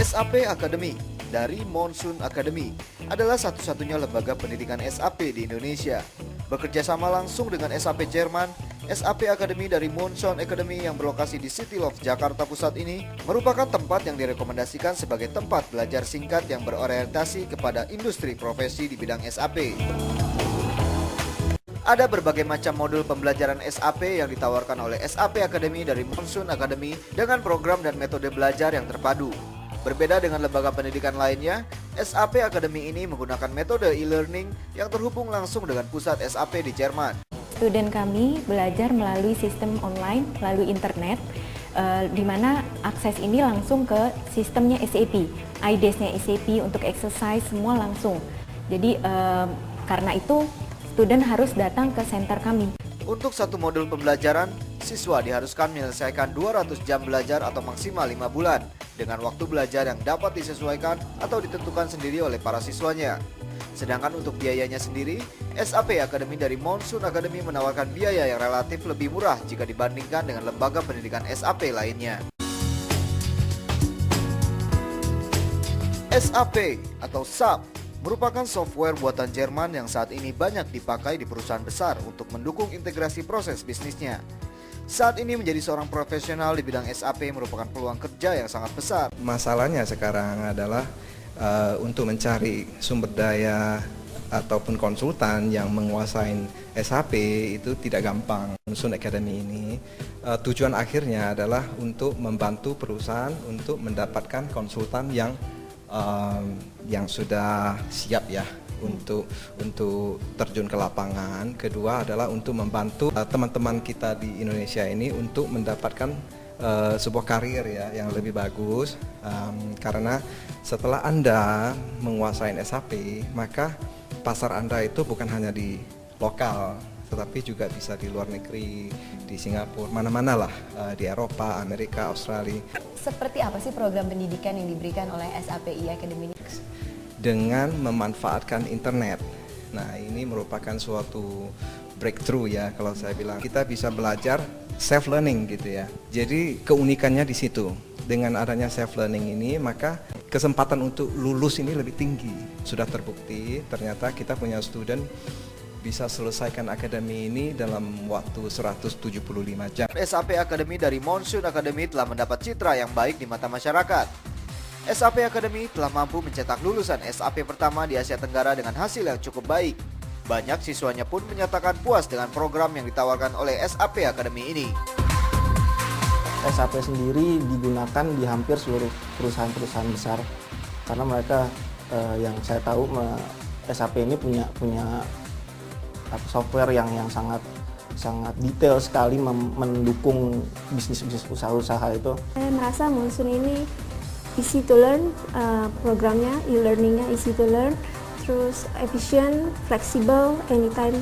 SAP Academy dari Monsoon Academy adalah satu-satunya lembaga pendidikan SAP di Indonesia. Bekerja sama langsung dengan SAP Jerman, SAP Academy dari Monsoon Academy yang berlokasi di City Love, Jakarta Pusat ini merupakan tempat yang direkomendasikan sebagai tempat belajar singkat yang berorientasi kepada industri profesi di bidang SAP. Ada berbagai macam modul pembelajaran SAP yang ditawarkan oleh SAP Academy dari Monsoon Academy dengan program dan metode belajar yang terpadu. Berbeda dengan lembaga pendidikan lainnya, SAP Academy ini menggunakan metode e-learning yang terhubung langsung dengan pusat SAP di Jerman. Student kami belajar melalui sistem online, melalui internet, di mana akses ini langsung ke sistemnya SAP, IDES-nya SAP untuk exercise semua langsung. Jadi karena itu student harus datang ke center kami. Untuk satu modul pembelajaran, siswa diharuskan menyelesaikan 200 jam belajar atau maksimal 5 bulan dengan waktu belajar yang dapat disesuaikan atau ditentukan sendiri oleh para siswanya. Sedangkan untuk biayanya sendiri, SAP Academy dari Monsoon Academy menawarkan biaya yang relatif lebih murah jika dibandingkan dengan lembaga pendidikan SAP lainnya. SAP atau SAP merupakan software buatan Jerman yang saat ini banyak dipakai di perusahaan besar untuk mendukung integrasi proses bisnisnya. Saat ini menjadi seorang profesional di bidang SAP merupakan peluang kerja yang sangat besar. Masalahnya sekarang adalah untuk mencari sumber daya ataupun konsultan yang menguasai SAP itu tidak gampang. Monsoon Academy ini tujuan akhirnya adalah untuk membantu perusahaan untuk mendapatkan konsultan yang sudah siap ya untuk terjun ke lapangan. Kedua adalah untuk membantu teman-teman kita di Indonesia ini untuk mendapatkan sebuah karir ya yang lebih bagus, karena setelah Anda menguasai SAP, maka pasar Anda itu bukan hanya di lokal, tetapi juga bisa di luar negeri, di Singapura, mana-mana lah, di Eropa, Amerika, Australia. Seperti apa sih program pendidikan yang diberikan oleh SAPI Academy? Dengan memanfaatkan internet. Nah, ini merupakan suatu breakthrough ya kalau saya bilang. Kita bisa belajar self learning gitu ya. Jadi keunikannya di situ. Dengan adanya self learning ini, maka kesempatan untuk lulus ini lebih tinggi. Sudah terbukti, ternyata kita punya student bisa selesaikan akademi ini dalam waktu 175 jam. SAP Academy dari Monsoon Academy telah mendapat citra yang baik di mata masyarakat. SAP Academy telah mampu mencetak lulusan SAP pertama di Asia Tenggara dengan hasil yang cukup baik. Banyak siswanya pun menyatakan puas dengan program yang ditawarkan oleh SAP Academy ini. SAP sendiri digunakan di hampir seluruh perusahaan-perusahaan besar karena mereka yang saya tahu SAP ini punya software yang sangat detail sekali mendukung bisnis usaha-usaha itu. Saya merasa Monsoon ini easy to learn, programnya e-learningnya easy to learn, terus efisien, fleksibel, anytime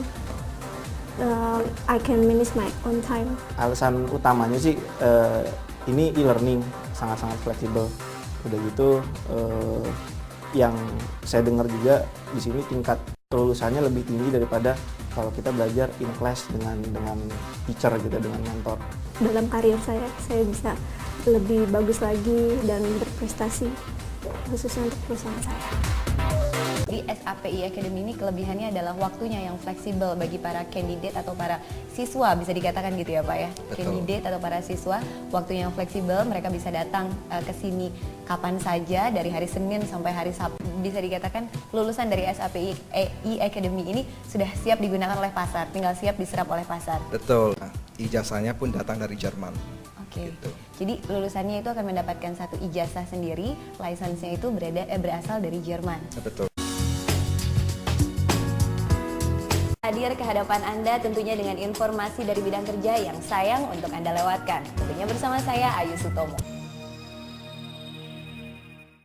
I can manage my own time. Alasan utamanya sih ini e-learning sangat-sangat fleksibel. Udah gitu yang saya dengar juga di sini tingkat kelulusannya lebih tinggi daripada kalau kita belajar in class dengan teacher gitu, dengan mentor. Dalam karir saya bisa lebih bagus lagi dan berprestasi, khususnya untuk perusahaan saya. Di SAPI Academy ini kelebihannya adalah waktunya yang fleksibel bagi para kandidat atau para siswa, bisa dikatakan gitu ya Pak ya. Kandidat atau para siswa, waktunya yang fleksibel, mereka bisa datang ke sini kapan saja dari hari Senin sampai hari Sabtu. Bisa dikatakan lulusan dari SAPI Academy ini sudah siap digunakan oleh pasar, tinggal siap diserap oleh pasar. Betul, ijazahnya pun datang dari Jerman. Oke. Gitu. Jadi lulusannya itu akan mendapatkan satu ijazah sendiri, lisensinya itu berasal dari Jerman. Betul. Hadir ke hadapan Anda tentunya dengan informasi dari bidang kerja yang sayang untuk Anda lewatkan. Tentunya bersama saya Ayu Sutomo.